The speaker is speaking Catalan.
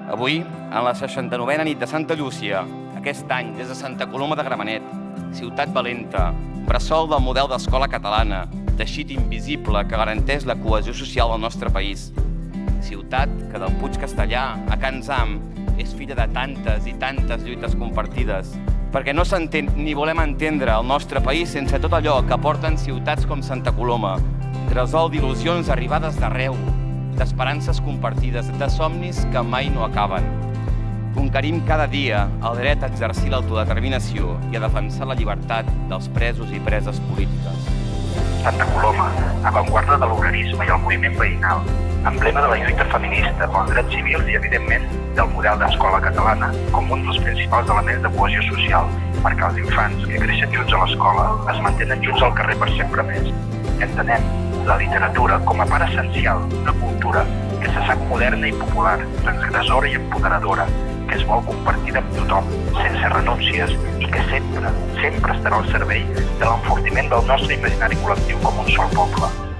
Avui, en la 69a nit de Santa Llúcia, aquest any, des de Santa Coloma de Gramenet, ciutat valenta, bressol del model d'escola catalana, teixit invisible que garanteix la cohesió social al nostre país. Ciutat que del Puig Castellà a Can Zam és filla de tantes i tantes lluites compartides, perquè no s'entén ni volem entendre el nostre país sense tot allò que porten ciutats com Santa Coloma, gresol d'il·lusions arribades d'arreu, d'esperances compartides, de somnis que mai no acaben. Conquerim cada dia el dret a exercir l'autodeterminació i a defensar la llibertat dels presos i preses polítiques. Santa Coloma, avantguarda de l'obrerisme i el moviment veïnal, emblema de la lluita feminista pels drets civils i, evidentment, del model d'escola catalana, com un dels principals elements de cohesió social, perquè els infants que creixen junts a l'escola es mantenen junts al carrer per sempre més. Entenem la literatura com a part essencial d'una cultura que se sap moderna i popular, transgressora i empoderadora, que es vol compartida amb tothom, sense renúncies, i que sempre estarà al servei de l'enfortiment del nostre imaginari col·lectiu com un sol poble.